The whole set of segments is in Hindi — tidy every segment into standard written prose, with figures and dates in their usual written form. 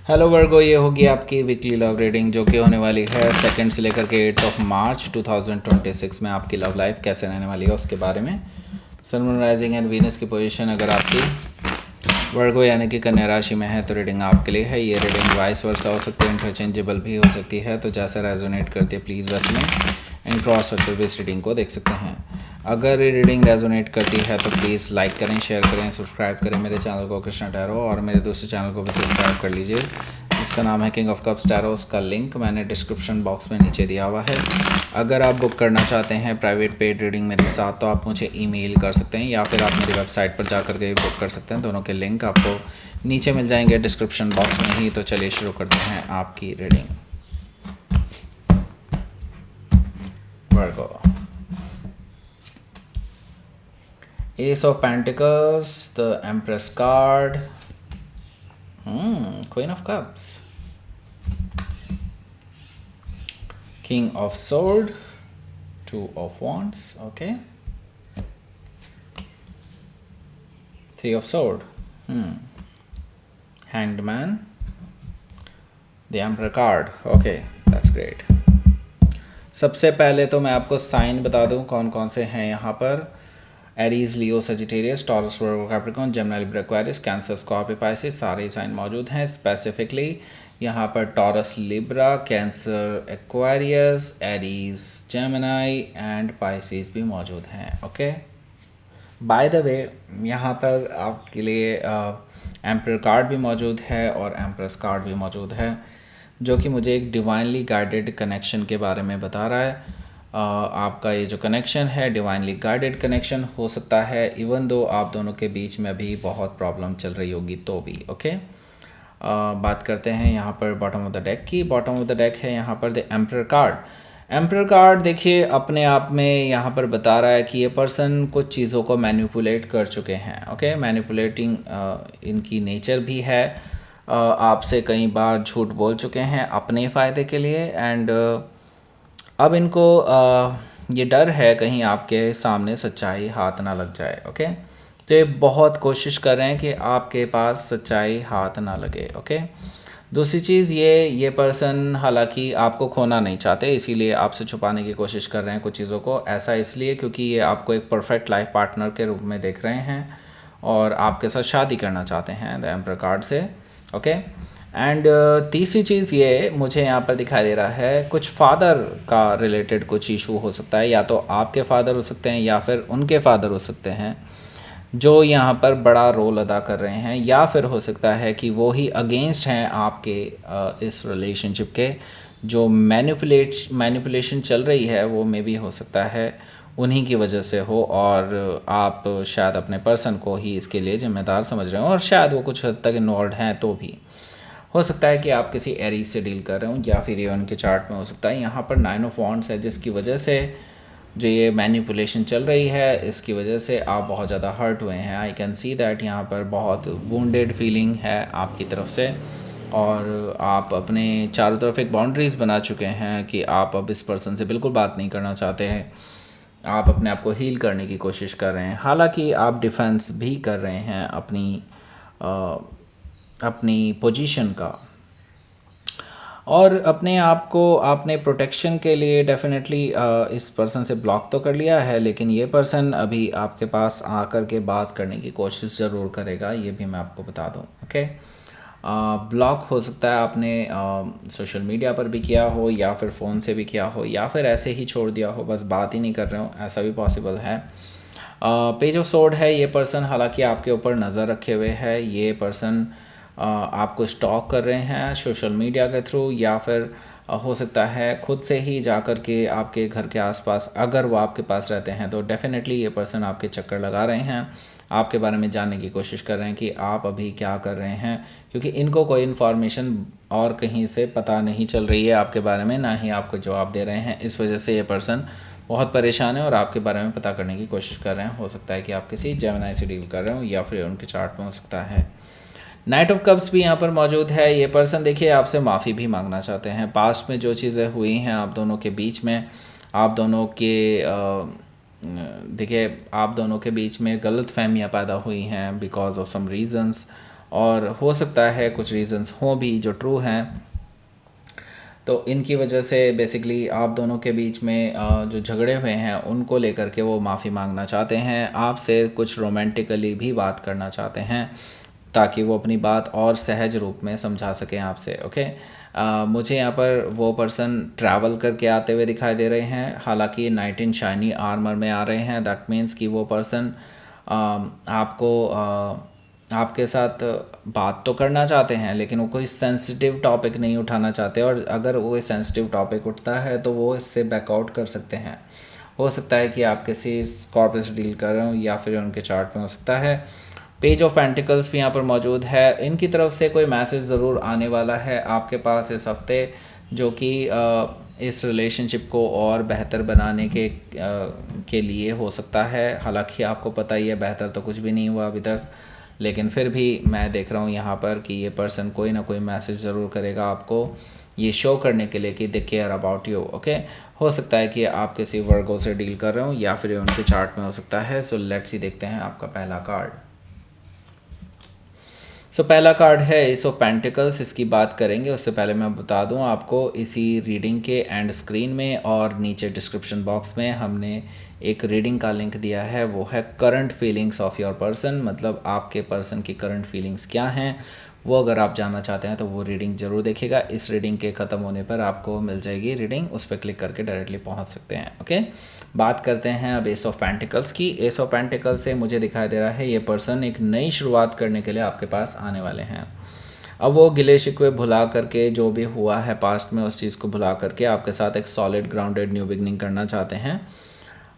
हेलो वर्गो, ये होगी आपकी वीकली लव रीडिंग जो कि होने वाली है 2 से लेकर के 8 मार्च 2026 में। आपकी लव लाइफ कैसे रहने वाली है उसके बारे में। Sun moon rising and Venus की पोजीशन अगर आपकी वर्गो यानी कि कन्या राशि में है तो रीडिंग आपके लिए है। ये रीडिंग वाइस वर्सा हो सकती है, इंटरचेंजेबल भी हो सकती है, तो जैसा रेजोनेट करती है प्लीज़ बस में and cross virtual based reading को देख सकते हैं। अगर ये रीडिंग रेजोनेट करती है तो प्लीज़ लाइक करें, शेयर करें, सब्सक्राइब करें मेरे चैनल को कृष्णा टैरो, और मेरे दूसरे चैनल को भी सब्सक्राइब कर लीजिए जिसका नाम है किंग ऑफ कप्स टैरो। उसका लिंक मैंने डिस्क्रिप्शन बॉक्स में नीचे दिया हुआ है। अगर आप बुक करना चाहते हैं प्राइवेट पेड रीडिंग मेरे साथ तो आप मुझे ईमेल कर सकते हैं या फिर आप मेरी वेबसाइट पर जाकर के बुक कर सकते हैं। दोनों के लिंक आपको नीचे मिल जाएंगे डिस्क्रिप्शन बॉक्स में ही। तो चलिए शुरू करते हैं आपकी reading. Virgo, Ace of Pentacles, the Empress card, Queen of Cups, King of Sword, Two of Wands, okay, Three of Sword, Hanged Man, the Emperor card, okay, that's great. सबसे पहले तो मैं आपको साइन बता दूं कौन कौन से हैं यहाँ पर। Aries, Leo, Sagittarius, Taurus, Virgo, Capricorn, Gemini, Libra, Aquarius, Cancer, Scorpio, Pisces, सारे साइन मौजूद हैं। स्पेसिफिकली यहाँ पर Taurus, Libra, Cancer, Aquarius, Aries, Gemini and Pisces भी मौजूद हैं। ओके, बाय द वे यहाँ पर आपके लिए एम्परर कार्ड भी मौजूद है और एम्प्रेस कार्ड भी मौजूद है जो कि मुझे एक डिवाइनली गाइडेड कनेक्शन के बारे में बता रहा है। आपका ये जो कनेक्शन है डिवाइनली गाइडेड कनेक्शन हो सकता है, इवन दो आप दोनों के बीच में अभी बहुत प्रॉब्लम चल रही होगी तो भी। ओके, बात करते हैं यहाँ पर बॉटम ऑफ द डेक की। बॉटम ऑफ द डेक है यहाँ पर the emperor card. Emperor card देखिए अपने आप में यहाँ पर बता रहा है कि ये पर्सन कुछ चीज़ों को मैनिपुलेट कर चुके हैं। ओके, मैनिपुलेटिंग इनकी नेचर भी है। आपसे कई बार झूठ बोल चुके हैं अपने फ़ायदे के लिए एंड अब इनको ये डर है कहीं आपके सामने सच्चाई हाथ ना लग जाए। ओके, तो ये बहुत कोशिश कर रहे हैं कि आपके पास सच्चाई हाथ ना लगे। ओके, दूसरी चीज़ ये पर्सन हालांकि आपको खोना नहीं चाहते, इसीलिए आपसे छुपाने की कोशिश कर रहे हैं कुछ चीज़ों को। ऐसा इसलिए क्योंकि ये आपको एक परफेक्ट लाइफ पार्टनर के रूप में देख रहे हैं और आपके साथ शादी करना चाहते हैं द एम्परर कार्ड से। ओके, एंड तीसरी चीज़ ये मुझे यहाँ पर दिखाई दे रहा है कुछ फादर का रिलेटेड कुछ इशू हो सकता है, या तो आपके फादर हो सकते हैं या फिर उनके फादर हो सकते हैं जो यहाँ पर बड़ा रोल अदा कर रहे हैं, या फिर हो सकता है कि वो ही अगेंस्ट हैं आपके इस रिलेशनशिप के। जो मैनिपुलेशन चल रही है वो मे भी हो सकता है उन्हीं की वजह से हो और आप शायद अपने पर्सन को ही इसके लिए जिम्मेदार समझ रहे हो और शायद वो कुछ हद तक इन्वॉल्व हैं। तो भी हो सकता है कि आप किसी एरीज से डील कर रहे हो या फिर ये उनके चार्ट में हो सकता है। यहाँ पर 9 ऑफ वॉन्ड्स है जिसकी वजह से जो ये मैनिपुलेशन चल रही है इसकी वजह से आप बहुत ज़्यादा हर्ट हुए हैं। आई कैन सी दैट यहाँ पर बहुत वुंडेड फीलिंग है आपकी तरफ से और आप अपने चारों तरफ एक बाउंड्रीज़ बना चुके हैं कि आप अब इस पर्सन से बिल्कुल बात नहीं करना चाहते हैं। आप अपने आप को हील करने की कोशिश कर रहे हैं, हालांकि आप डिफेंस भी कर रहे हैं अपनी पोजीशन का, और अपने आप को आपने प्रोटेक्शन के लिए डेफिनेटली इस पर्सन से ब्लॉक तो कर लिया है, लेकिन ये पर्सन अभी आपके पास आकर के बात करने की कोशिश ज़रूर करेगा, ये भी मैं आपको बता दूं। ओके, ब्लॉक हो सकता है आपने सोशल मीडिया पर भी किया हो या फिर फ़ोन से भी किया हो या फिर ऐसे ही छोड़ दिया हो, बस बात ही नहीं कर रहे हो, ऐसा भी पॉसिबल है। पेज ऑफ सोर्ड है ये पर्सन, हालांकि आपके ऊपर नज़र रखे हुए है। ये पर्सन आपको स्टॉक कर रहे हैं सोशल मीडिया के थ्रू, या फिर हो सकता है खुद से ही जा कर के आपके घर के आसपास अगर वो आपके पास रहते हैं तो डेफिनेटली ये पर्सन आपके चक्कर लगा रहे हैं, आपके बारे में जानने की कोशिश कर रहे हैं कि आप अभी क्या कर रहे हैं, क्योंकि इनको कोई इन्फॉर्मेशन और कहीं से पता नहीं चल रही है आपके बारे में, ना ही आपको जवाब दे रहे हैं। इस वजह से ये पर्सन बहुत परेशान है और आपके बारे में पता करने की कोशिश कर रहे हैं। हो सकता है कि आप किसी जेमिनी से डील कर रहे हो या फिर उनके चार्ट में हो सकता है। नाइट ऑफ कप्स भी यहाँ पर मौजूद है। ये पर्सन देखिए आपसे माफ़ी भी मांगना चाहते हैं। पास्ट में जो चीज़ें हुई हैं आप दोनों के बीच में, आप दोनों के देखिए आप दोनों के बीच में गलत फहमियाँ पैदा हुई हैं बिकॉज ऑफ सम रीज़न्स, और हो सकता है कुछ रीजंस हों भी जो ट्रू हैं, तो इनकी वजह से बेसिकली आप दोनों के बीच में जो झगड़े हुए हैं उनको लेकर के वो माफ़ी मांगना चाहते हैं, आपसे कुछ रोमांटिकली भी बात करना चाहते हैं ताकि वो अपनी बात और सहज रूप में समझा सकें आपसे। ओके, मुझे यहाँ पर वो पर्सन ट्रैवल करके आते हुए दिखाई दे रहे हैं, हालांकि नाइट इन शाइनी आर्मर में आ रहे हैं। दैट मीन्स कि वो पर्सन आपको आपके साथ बात तो करना चाहते हैं लेकिन वो कोई सेंसिटिव टॉपिक नहीं उठाना चाहते, और अगर वो सेंसिटिव टॉपिक उठता है तो वो इससे बैकआउट कर सकते हैं। हो सकता है कि आप किसी स्कॉर्पियो से डील कर रहे हो या फिर उनके चार्ट में हो सकता है। पेज ऑफ पेंटिकल्स भी यहाँ पर मौजूद है। इनकी तरफ से कोई मैसेज ज़रूर आने वाला है आपके पास इस हफ्ते, जो कि इस रिलेशनशिप को और बेहतर बनाने के लिए हो सकता है। हालांकि आपको पता ही है बेहतर तो कुछ भी नहीं हुआ अभी तक, लेकिन फिर भी मैं देख रहा हूँ यहाँ पर कि ये पर्सन कोई ना कोई मैसेज ज़रूर करेगा आपको, ये शो करने के लिए कि they care about you. Okay, हो सकता है कि आप किसी वर्गो से डील कर रहे हो या फिर उनके चार्ट में हो सकता है। सो लेट्स ही देखते हैं आपका पहला कार्ड। पहला कार्ड है एस ऑफ पेंटिकल्स। इसकी बात करेंगे उससे पहले मैं बता दूं आपको, इसी रीडिंग के एंड स्क्रीन में और नीचे डिस्क्रिप्शन बॉक्स में हमने एक रीडिंग का लिंक दिया है, वो है current feelings of your person. मतलब आपके पर्सन की करंट फीलिंग्स क्या हैं, वो अगर आप जानना चाहते हैं तो वो रीडिंग ज़रूर देखिएगा। इस रीडिंग के ख़त्म होने पर आपको मिल जाएगी रीडिंग, उस पर क्लिक करके डायरेक्टली पहुंच सकते हैं। ओके, बात करते हैं अब एस ऑफ पेंटिकल्स की। एस ऑफ पेंटिकल्स से मुझे दिखाई दे रहा है ये पर्सन एक नई शुरुआत करने के लिए आपके पास आने वाले हैं। अब वो गिले शिकवे भुला करके, जो भी हुआ है पास्ट में उस चीज़ को भुला करके आपके साथ एक सॉलिड ग्राउंडेड न्यू बिगनिंग करना चाहते हैं।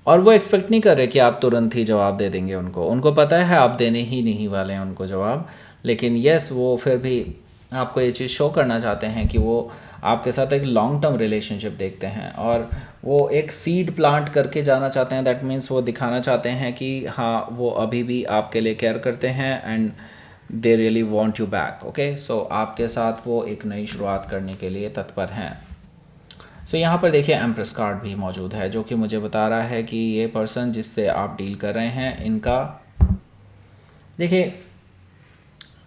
और वो एक्सपेक्ट नहीं कर रहे कि आप तुरंत ही जवाब दे देंगे उनको पता है आप देने ही नहीं वाले हैं उनको जवाब, लेकिन यस वो फिर भी आपको ये चीज़ शो करना चाहते हैं कि वो आपके साथ एक लॉन्ग टर्म रिलेशनशिप देखते हैं और वो एक सीड प्लांट करके जाना चाहते हैं। दैट मीन्स वो दिखाना चाहते हैं कि हाँ वो अभी भी आपके लिए केयर करते हैं and they really want you back. Okay, so आपके साथ वो एक नई शुरुआत करने के लिए तत्पर हैं। सो यहाँ पर देखिए एम्प्रेस कार्ड भी मौजूद है, जो कि मुझे बता रहा है कि ये पर्सन जिससे आप डील कर रहे हैं, इनका देखिए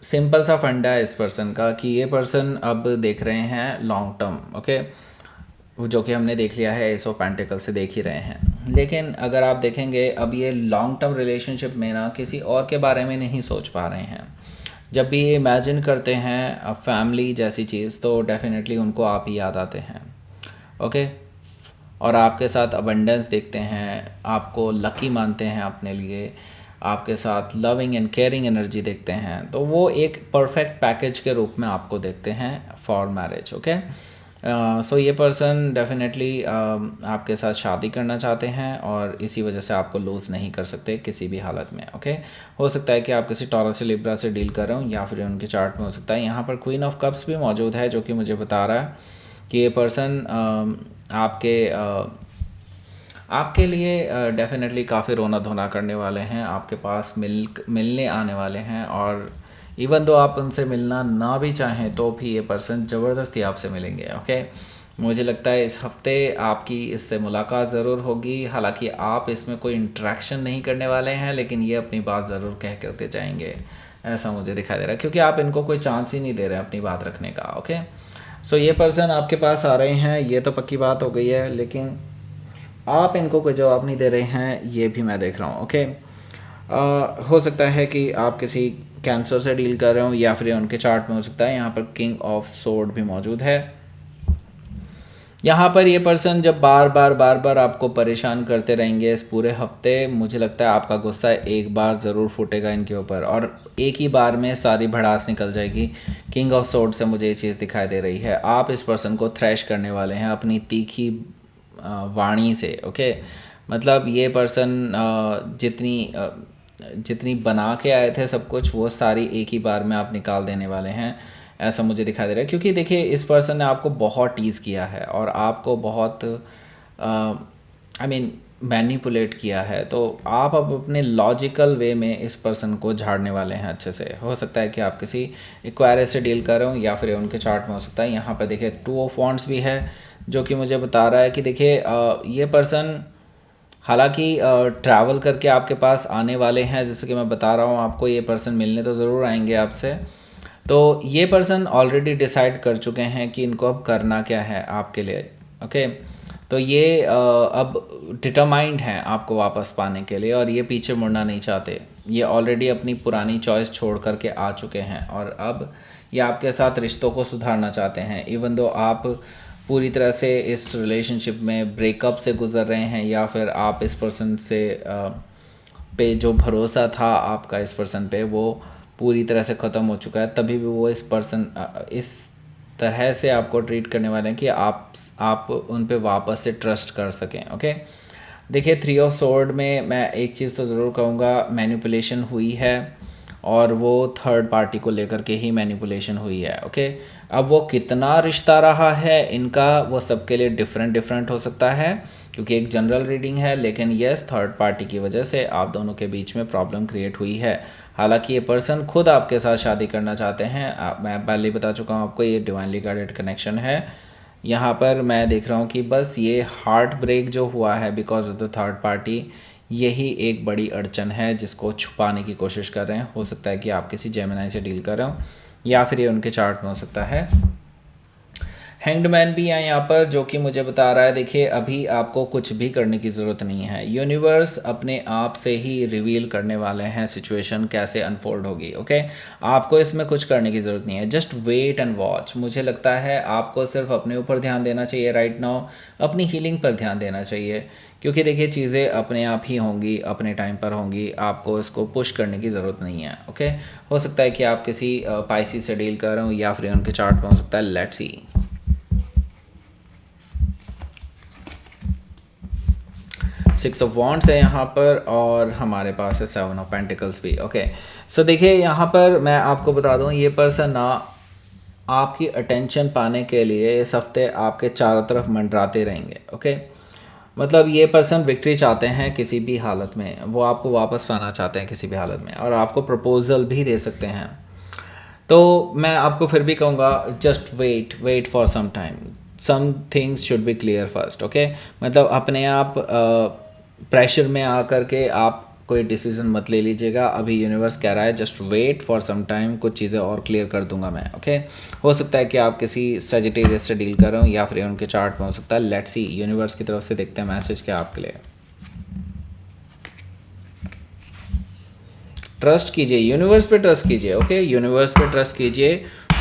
सिंपल सा फंडा है इस पर्सन का कि ये पर्सन अब देख रहे हैं लॉन्ग टर्म। ओके, जो कि हमने देख लिया है एस ऑफ पेंटिकल से देख ही रहे हैं, लेकिन अगर आप देखेंगे अब ये लॉन्ग टर्म रिलेशनशिप में ना किसी और के बारे में नहीं सोच पा रहे हैं। जब भी ये इमेजिन करते हैं फैमिली जैसी चीज़ तो डेफिनेटली उनको आप ही याद आते हैं। ओके, और आपके साथ अबंडेंस देखते हैं, आपको लकी मानते हैं अपने लिए, आपके साथ लविंग एंड केयरिंग एनर्जी देखते हैं, तो वो एक परफेक्ट पैकेज के रूप में आपको देखते हैं फॉर मैरिज। ओके, सो ये पर्सन डेफिनेटली आपके साथ शादी करना चाहते हैं और इसी वजह से आपको लूज़ नहीं कर सकते किसी भी हालत में। ओके, हो सकता है कि आप किसी टॉरस से लिब्रा से डील कर रहे हो या फिर उनके चार्ट में हो सकता है। यहाँ पर क्वीन ऑफ कप्स भी मौजूद है, जो कि मुझे बता रहा है कि ये पर्सन आपके लिए डेफिनेटली काफ़ी रोना धोना करने वाले हैं, आपके पास मिलने आने वाले हैं, और इवन दो आप उनसे मिलना ना भी चाहें तो भी ये पर्सन ज़बरदस्ती आपसे मिलेंगे। ओके, मुझे लगता है इस हफ्ते आपकी इससे मुलाकात ज़रूर होगी। हालांकि आप इसमें कोई इंटरेक्शन नहीं करने वाले हैं, लेकिन ये अपनी बात ज़रूर कह करके जाएंगे, ऐसा मुझे दिखाई दे रहा है, क्योंकि आप इनको कोई चांस ही नहीं दे रहे हैं अपनी बात रखने का। ओके, सो ये पर्सन आपके पास आ रहे हैं, ये तो पक्की बात हो गई है, लेकिन आप इनको कोई जवाब नहीं दे रहे हैं, ये भी मैं देख रहा हूँ। ओके, हो सकता है कि आप किसी कैंसर से डील कर रहे हो या फिर उनके चार्ट में हो सकता है। यहाँ पर किंग ऑफ सोर्ड भी मौजूद है। यहाँ पर ये पर्सन जब बार बार आपको परेशान करते रहेंगे इस पूरे हफ्ते, मुझे लगता है आपका गुस्सा एक बार ज़रूर फूटेगा इनके ऊपर और एक ही बार में सारी भड़ास निकल जाएगी। किंग ऑफ सोर्ड से मुझे ये चीज़ दिखाई दे रही है, आप इस पर्सन को थ्रैश करने वाले हैं अपनी तीखी वाणी से। ओके, मतलब ये पर्सन जितनी बना के आए थे सब कुछ, वो सारी एक ही बार में आप निकाल देने वाले हैं, ऐसा मुझे दिखाई दे रहा है। क्योंकि देखिए इस पर्सन ने आपको बहुत टीज़ किया है और आपको बहुत मैनिपुलेट किया है, तो आप अब अपने लॉजिकल वे में इस पर्सन को झाड़ने वाले हैं अच्छे से। हो सकता है कि आप किसी एक्वायरस से डील कर रहे हो या फिर उनके चार्ट में हो सकता है। यहाँ पर देखिए 2 ऑफ वांड्स भी है, जो कि मुझे बता रहा है कि देखिए ये पर्सन हालांकि ट्रैवल करके आपके पास आने वाले हैं, जैसे कि मैं बता रहा हूँ आपको, ये पर्सन मिलने तो ज़रूर आएंगे आपसे। तो ये पर्सन ऑलरेडी डिसाइड कर चुके हैं कि इनको अब करना क्या है आपके लिए। ओके, तो ये अब डिटरमाइंड हैं आपको वापस पाने के लिए, और ये पीछे मुड़ना नहीं चाहते। ये ऑलरेडी अपनी पुरानी चॉइस छोड़ करके आ चुके हैं, और अब ये आपके साथ रिश्तों को सुधारना चाहते हैं। इवन दो आप पूरी तरह से इस रिलेशनशिप में ब्रेकअप से गुज़र रहे हैं, या फिर आप इस पर्सन से पे जो भरोसा था आपका इस पर्सन पे वो पूरी तरह से ख़त्म हो चुका है, तभी भी वो इस तरह से आपको ट्रीट करने वाले हैं कि आप उन पे वापस से ट्रस्ट कर सकें। ओके, देखिए 3 ऑफ सोर्ड में मैं एक चीज़ तो ज़रूर कहूँगा, मैनिपुलेशन हुई है, और वो थर्ड पार्टी को लेकर के ही मैनिपुलेशन हुई है। ओके, अब वो कितना रिश्ता रहा है इनका, वो सबके लिए डिफरेंट हो सकता है, क्योंकि एक जनरल रीडिंग है। लेकिन यस, थर्ड पार्टी की वजह से आप दोनों के बीच में प्रॉब्लम क्रिएट हुई है। हालांकि ये पर्सन खुद आपके साथ शादी करना चाहते हैं। मैं पहले ही बता चुका हूँ आपको, ये डिवाइनली गाइडेड कनेक्शन है। यहाँ पर मैं देख रहा हूँ कि बस ये हार्ट ब्रेक जो हुआ है because of the third party, यही एक बड़ी अड़चन है जिसको छुपाने की कोशिश कर रहे हैं। हो सकता है कि आप किसी जेमिनी से डील कर रहे हो, या फिर ये उनके चार्ट में हो सकता है। हैंग्ड मैन भी है यहाँ पर, जो कि मुझे बता रहा है देखिए अभी आपको कुछ भी करने की ज़रूरत नहीं है। यूनिवर्स अपने आप से ही रिवील करने वाले हैं सिचुएशन कैसे अनफोल्ड होगी। ओके, आपको इसमें कुछ करने की ज़रूरत नहीं है, जस्ट वेट एंड वॉच। मुझे लगता है आपको सिर्फ अपने ऊपर ध्यान देना चाहिए राइट नाउ, अपनी हीलिंग पर ध्यान देना चाहिए, क्योंकि देखिए चीज़ें अपने आप ही होंगी, अपने टाइम पर होंगी। आपको इसको पुश करने की ज़रूरत नहीं है। ओके, हो सकता है कि आप किसी पाइसी से डील कर रहे हो, या फिर उनके चार्ट में हो सकता है। Let's see. 6 ऑफ वॉन्ड्स है यहाँ पर, और हमारे पास है 7 ऑफ पेंटिकल्स भी। ओके, सो देखिए यहाँ पर मैं आपको बता दूँ, ये पर्सन ना आपकी अटेंशन पाने के लिए इस हफ्ते आपके चारों तरफ मंडराते रहेंगे। ओके, मतलब ये पर्सन विक्ट्री चाहते हैं किसी भी हालत में, वो आपको वापस पाना चाहते हैं किसी भी हालत में, और आपको प्रपोजल भी दे सकते हैं। तो मैं आपको फिर भी कहूँगा, just wait for some time, some things should be clear first. Okay, मतलब अपने आप प्रेशर में आकर के आप कोई डिसीजन मत ले लीजिएगा। अभी यूनिवर्स कह रहा है just wait for some time, कुछ चीज़ें और क्लियर कर दूंगा मैं। ओके, हो सकता है कि आप किसी सजिटेरियस से डील कर रहे हो, या फिर उनके चार्ट में हो सकता है। लेट्स सी, यूनिवर्स की तरफ से देखते हैं मैसेज क्या आपके लिए। ट्रस्ट कीजिए, यूनिवर्स पे ट्रस्ट कीजिए। ओके, यूनिवर्स पे ट्रस्ट कीजिए।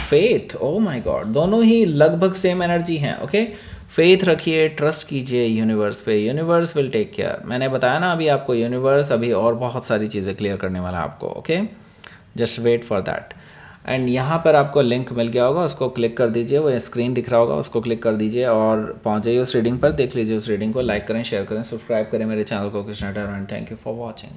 फेथ, ओ माय गॉड, दोनों ही लगभग सेम एनर्जी हैं। ओके, फेथ रखिए, ट्रस्ट कीजिए यूनिवर्स पे, यूनिवर्स विल टेक केयर। मैंने बताया ना अभी आपको, यूनिवर्स अभी और बहुत सारी चीज़ें क्लियर करने वाला है आपको। Okay, just wait for that. And यहाँ पर आपको लिंक मिल गया होगा, उसको क्लिक कर दीजिए, वो स्क्रीन दिख रहा होगा, उसको क्लिक कर दीजिए और पहुँच जाइए उस रीडिंग पर। देख लीजिए उस रीडिंग को, लाइक करें, शेयर करें, सब्सक्राइब करें मेरे चैनल को Krishna tarot, and thank you for watching.